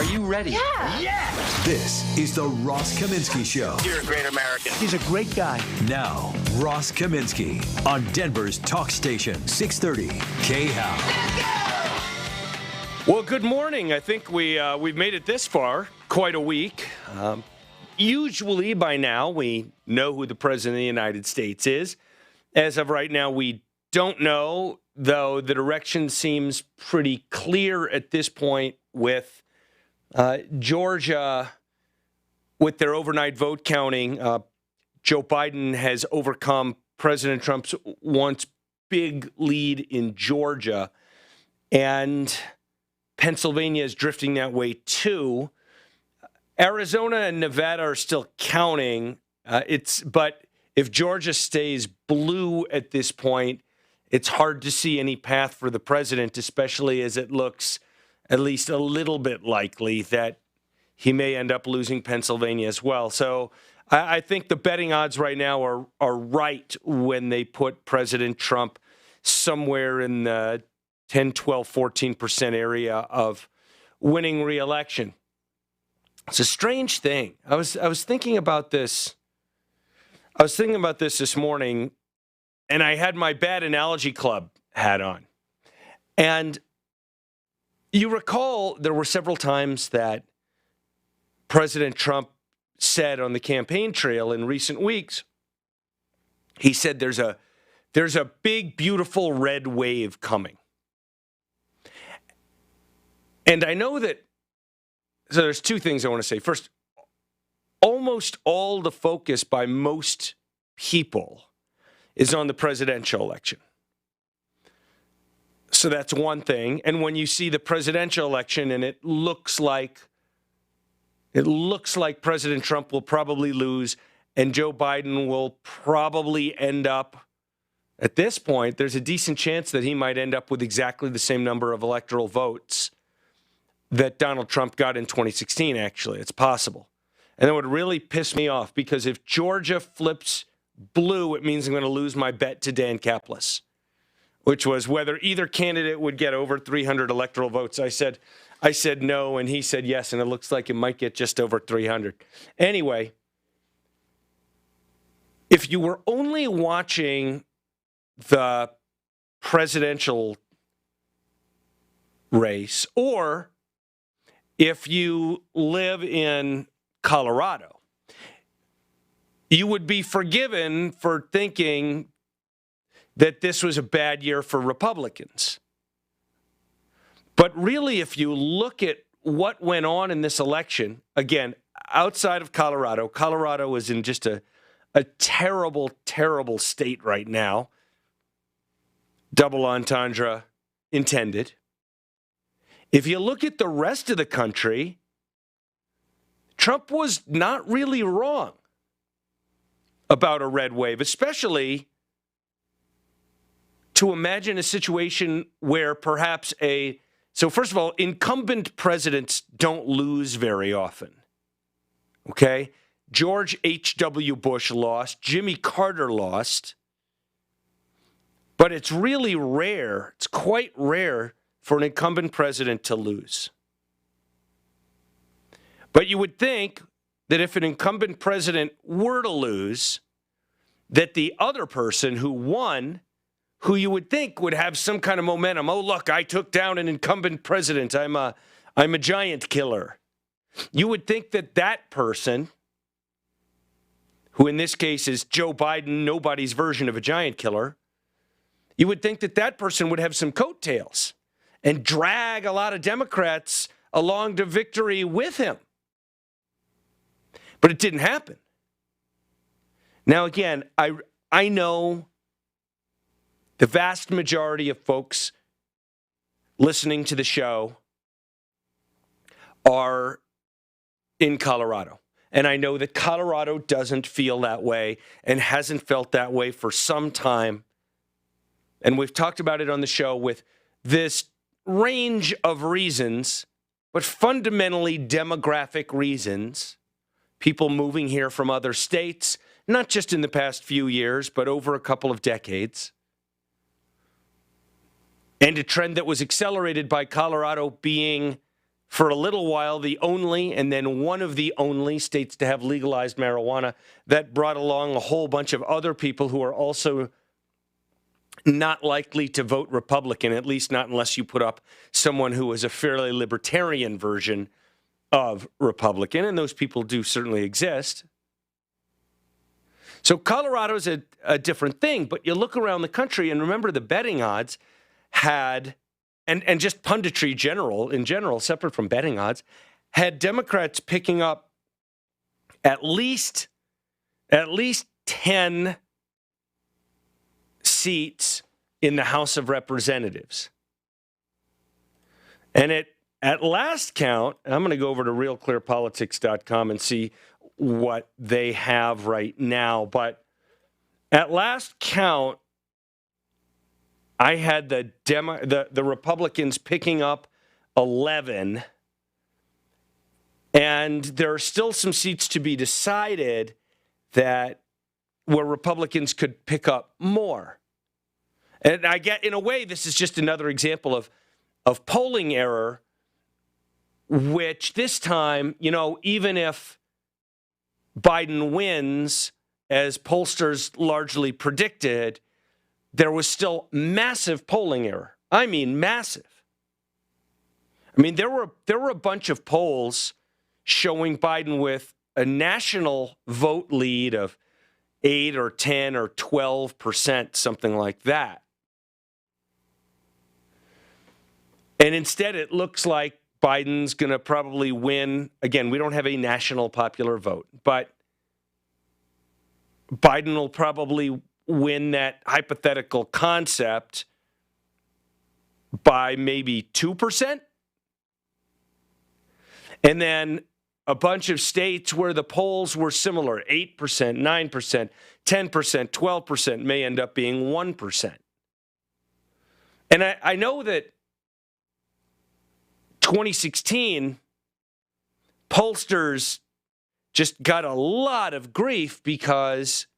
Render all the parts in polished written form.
Are you ready? Yeah. Yes! This is the Ross Kaminsky Show. You're a great American. He's a great guy. Now, Ross Kaminsky on Denver's talk station, 630 KHAL. Well, good morning. I think we've made it this far, quite a week. Usually by now we know who the President of the United States is. As of right now, we don't know, though the direction seems pretty clear at this point with Georgia, with their overnight vote counting. Joe Biden has overcome President Trump's once big lead in Georgia, and Pennsylvania is drifting that way too. Arizona and Nevada are still counting. But if Georgia stays blue at this point, it's hard to see any path for the president, especially as it looks at least a little bit likely that he may end up losing Pennsylvania as well. So I think the betting odds right now are right when they put President Trump somewhere in the 10, 12, 14% area of winning re-election. It's a strange thing. I was thinking about this. I was thinking about this morning, and I had my Bad Analogy Club hat on. And you recall there were several times that President Trump said on the campaign trail in recent weeks, he said there's a big, beautiful red wave coming. And I know that, so there's two things I want to say. First, almost all the focus by most people is on the presidential election. So that's one thing. And when you see the presidential election and it looks like President Trump will probably lose and Joe Biden will probably end up, at this point, there's a decent chance that he might end up with exactly the same number of electoral votes that Donald Trump got in 2016, actually. It's possible. And that would really piss me off, because if Georgia flips blue, it means I'm going to lose my bet to Dan Kaplis, which was whether either candidate would get over 300 electoral votes. I said no, and he said yes, and it looks like it might get just over 300. Anyway, if you were only watching the presidential race, or if you live in Colorado, you would be forgiven for thinking that this was a bad year for Republicans. But really, if you look at what went on in this election, again, outside of Colorado, Colorado is in just a terrible, terrible state right now. Double entendre intended. If you look at the rest of the country, Trump was not really wrong about a red wave, especially to imagine a situation where perhaps so first of all, incumbent presidents don't lose very often. Okay? George H.W. Bush lost, Jimmy Carter lost, but it's really rare, it's quite rare for an incumbent president to lose. But you would think that if an incumbent president were to lose, that the other person who won, who you would think would have some kind of momentum, oh, look, I took down an incumbent president, I'm a giant killer. You would think that that person, who in this case is Joe Biden, nobody's version of a giant killer, you would think that that person would have some coattails and drag a lot of Democrats along to victory with him. But it didn't happen. Now, again, I know the vast majority of folks listening to the show are in Colorado. And I know that Colorado doesn't feel that way and hasn't felt that way for some time. And we've talked about it on the show with this range of reasons, but fundamentally demographic reasons. People moving here from other states, not just in the past few years, but over a couple of decades. And a trend that was accelerated by Colorado being for a little while the only and then one of the only states to have legalized marijuana. That brought along a whole bunch of other people who are also not likely to vote Republican, at least not unless you put up someone who is a fairly libertarian version of Republican, and those people do certainly exist. So Colorado's a different thing, but you look around the country and remember the betting odds had, and just punditry in general, separate from betting odds, had Democrats picking up at least 10 seats in the House of Representatives. And at last count, I'm going to go over to realclearpolitics.com and see what they have right now. But at last count, I had the Republicans picking up 11. And there are still some seats to be decided where Republicans could pick up more. And I get, in a way, this is just another example of polling error, which this time, even if Biden wins, as pollsters largely predicted, there was still massive polling error. I mean, massive. I mean, there were a bunch of polls showing Biden with a national vote lead of 8 or 10 or 12%, something like that. And instead, it looks like Biden's going to probably win. Again, we don't have a national popular vote, but Biden will probably win that hypothetical concept by maybe 2%. And then a bunch of states where the polls were similar, 8%, 9%, 10%, 12% may end up being 1%. And I know that 2016, pollsters just got a lot of grief because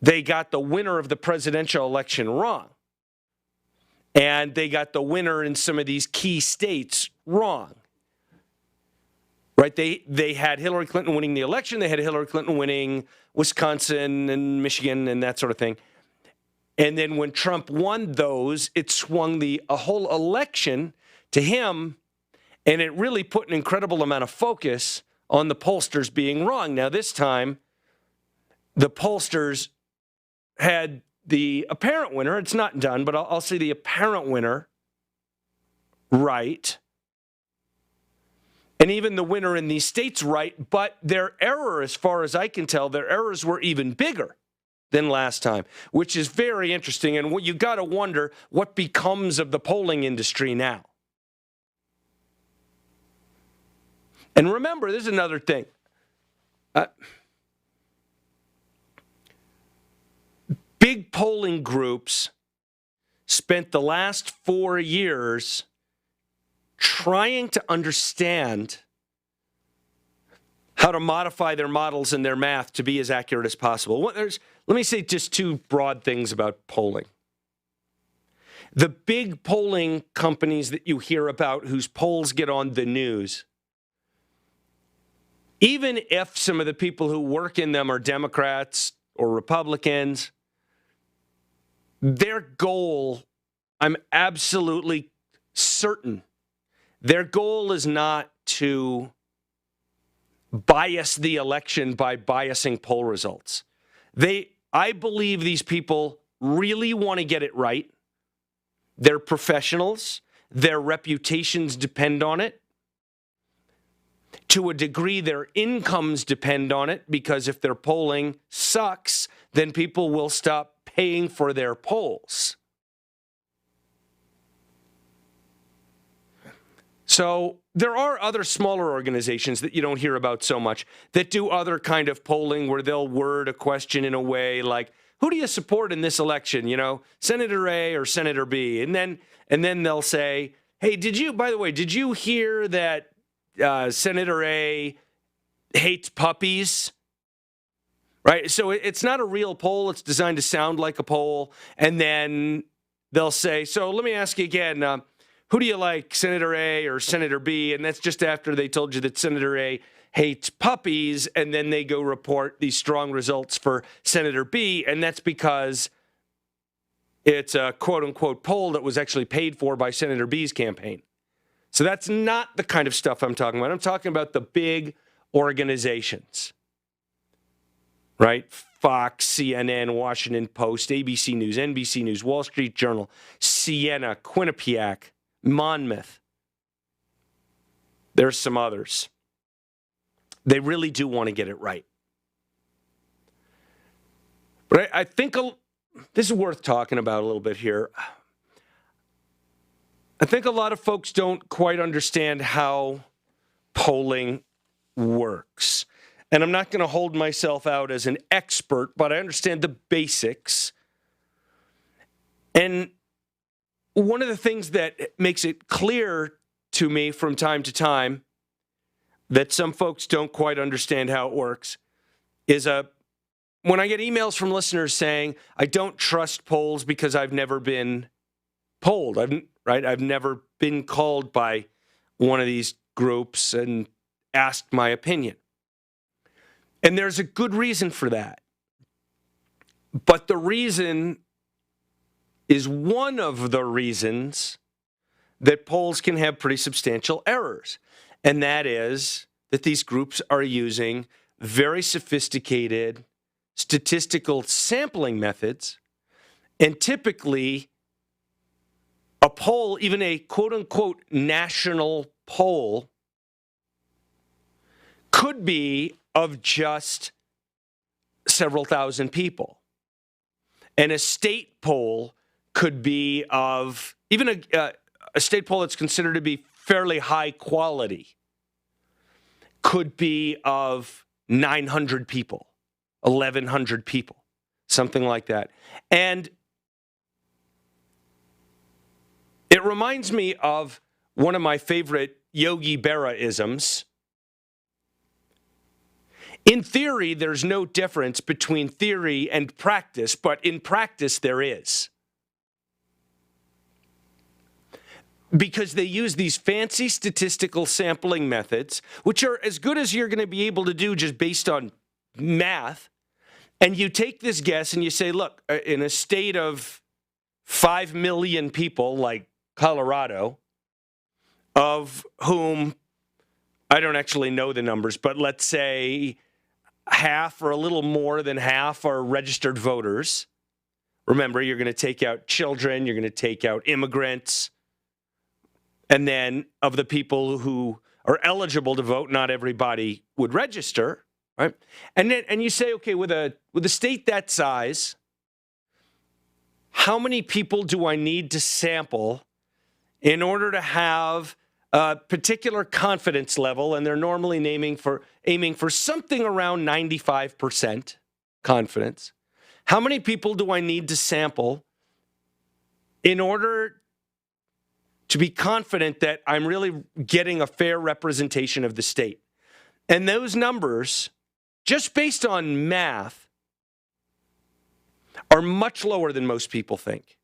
they got the winner of the presidential election wrong. And they got the winner in some of these key states wrong. Right? They had Hillary Clinton winning the election. They had Hillary Clinton winning Wisconsin and Michigan and that sort of thing. And then when Trump won those, it swung a whole election to him, and it really put an incredible amount of focus on the pollsters being wrong. Now, this time, the pollsters had the apparent winner. It's not done, but I'll say the apparent winner right. And even the winner in these states right, but their error, as far as I can tell, their errors were even bigger than last time, which is very interesting. And you got to wonder what becomes of the polling industry now. And remember, there's another thing. Big polling groups spent the last 4 years trying to understand how to modify their models and their math to be as accurate as possible. Let me say just two broad things about polling. The big polling companies that you hear about whose polls get on the news, even if some of the people who work in them are Democrats or Republicans, their goal, I'm absolutely certain, their goal is not to bias the election by biasing poll results. I believe these people really want to get it right. They're professionals. Their reputations depend on it. To a degree, their incomes depend on it, because if their polling sucks, then people will stop paying for their polls. So there are other smaller organizations that you don't hear about so much that do other kind of polling where they'll word a question in a way like, who do you support in this election? Senator A or Senator B? And then they'll say, hey, did you hear that Senator A hates puppies? Right? So it's not a real poll. It's designed to sound like a poll. And then they'll say, so let me ask you again, who do you like, Senator A or Senator B? And that's just after they told you that Senator A hates puppies, and then they go report these strong results for Senator B, and that's because it's a quote-unquote poll that was actually paid for by Senator B's campaign. So that's not the kind of stuff I'm talking about. I'm talking about the big organizations, right? Fox, CNN, Washington Post, ABC News, NBC News, Wall Street Journal, Siena, Quinnipiac, Monmouth. There's some others. They really do want to get it right. But I think this is worth talking about a little bit here. I think a lot of folks don't quite understand how polling works. And I'm not going to hold myself out as an expert, but I understand the basics. And one of the things that makes it clear to me from time to time that some folks don't quite understand how it works is when I get emails from listeners saying, I don't trust polls because I've never been polled. I've never been called by one of these groups and asked my opinion. And there's a good reason for that. But the reason is one of the reasons that polls can have pretty substantial errors. And that is that these groups are using very sophisticated statistical sampling methods. And typically, a poll, even a quote-unquote national poll, could be of just several thousand people. And a state poll could be of, even a state poll that's considered to be fairly high quality, could be of 900 people, 1,100 people, something like that. And it reminds me of one of my favorite Yogi Berra-isms. In theory, there's no difference between theory and practice, but in practice, there is. Because they use these fancy statistical sampling methods, which are as good as you're going to be able to do just based on math. And you take this guess and you say, look, in a state of 5 million people like Colorado, of whom I don't actually know the numbers, but let's say half or a little more than half are registered voters. Remember, you're going to take out children, you're going to take out immigrants. And then of the people who are eligible to vote, not everybody would register, right? And you say, okay, with a state that size, how many people do I need to sample in order to have a particular confidence level? And they're normally aiming for something around 95% confidence. How many people do I need to sample in order to be confident that I'm really getting a fair representation of the state? And those numbers, just based on math, are much lower than most people think.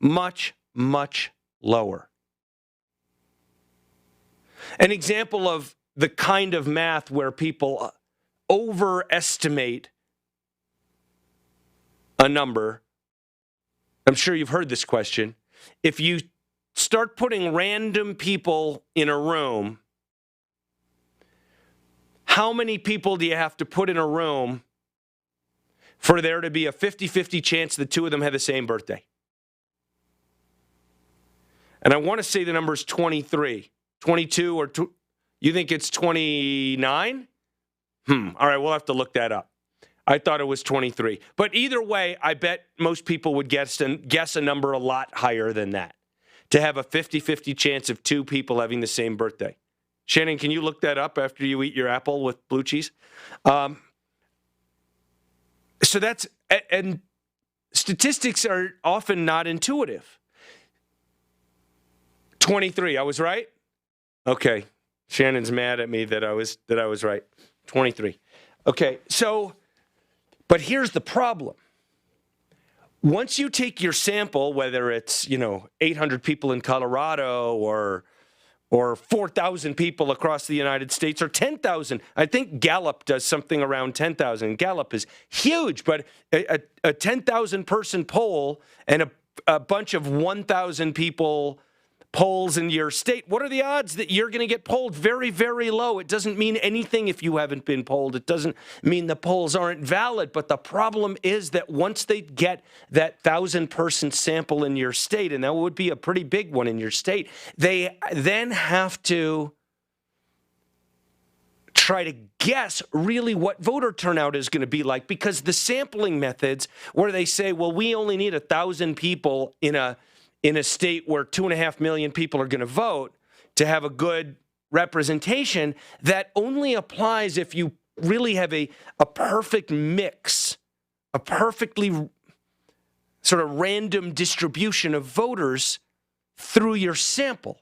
Much, much lower. An example of the kind of math where people overestimate a number, I'm sure you've heard this question. If you start putting random people in a room, how many people do you have to put in a room for there to be a 50-50 chance the two of them have the same birthday? And I want to say the number is 23, 22, or you think it's 29? All right, we'll have to look that up. I thought it was 23. But either way, I bet most people would guess a number a lot higher than that, to have a 50-50 chance of two people having the same birthday. Shannon, can you look that up after you eat your apple with blue cheese? So that's, and statistics are often not intuitive. 23, I was right? Okay. Shannon's mad at me that I was right. 23. Okay, so, but here's the problem. once you take your sample, whether it's 800 people in Colorado or 4,000 people across the United States or 10,000. I think Gallup does something around 10,000. Gallup is huge, but a 10,000 person poll and a bunch of 1,000 people polls in your state, what are the odds that you're going to get polled? Very, very low. It doesn't mean anything if you haven't been polled. It doesn't mean the polls aren't valid. But the problem is that once they get that 1,000-person sample in your state, and that would be a pretty big one in your state, they then have to try to guess really what voter turnout is going to be like, because the sampling methods where they say, well, we only need 1,000 people in a state where 2.5 million people are going to vote to have a good representation, that only applies if you really have a perfect mix, a perfectly sort of random distribution of voters through your sample,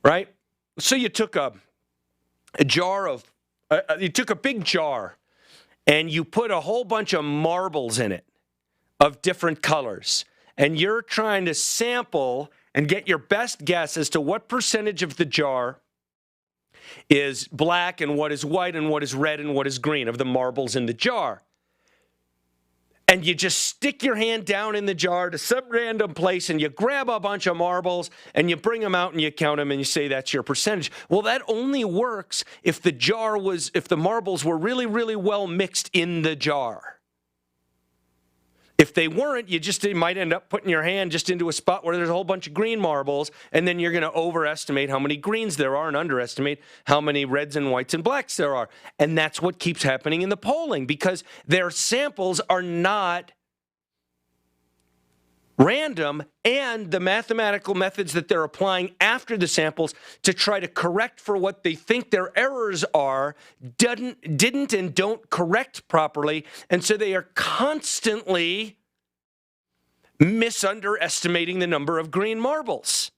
right? So you took a jar of, you took a big jar and you put a whole bunch of marbles in it of different colors. And you're trying to sample and get your best guess as to what percentage of the jar is black and what is white and what is red and what is green of the marbles in the jar. And you just stick your hand down in the jar to some random place and you grab a bunch of marbles and you bring them out and you count them and you say that's your percentage. Well, that only works if the marbles were really, really well mixed in the jar. If they weren't, you might end up putting your hand just into a spot where there's a whole bunch of green marbles, and then you're going to overestimate how many greens there are and underestimate how many reds and whites and blacks there are. And that's what keeps happening in the polling, because their samples are not random, and the mathematical methods that they're applying after the samples to try to correct for what they think their errors are didn't and don't correct properly, and so they are constantly misunderestimating the number of green marbles.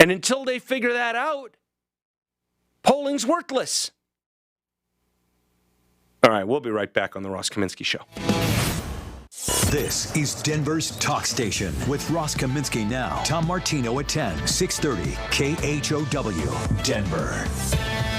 And until they figure that out, polling's worthless. All right, we'll be right back on the Ross Kaminsky Show. This is Denver's Talk Station with Ross Kaminsky now. Tom Martino at 10, 630 KHOW, Denver.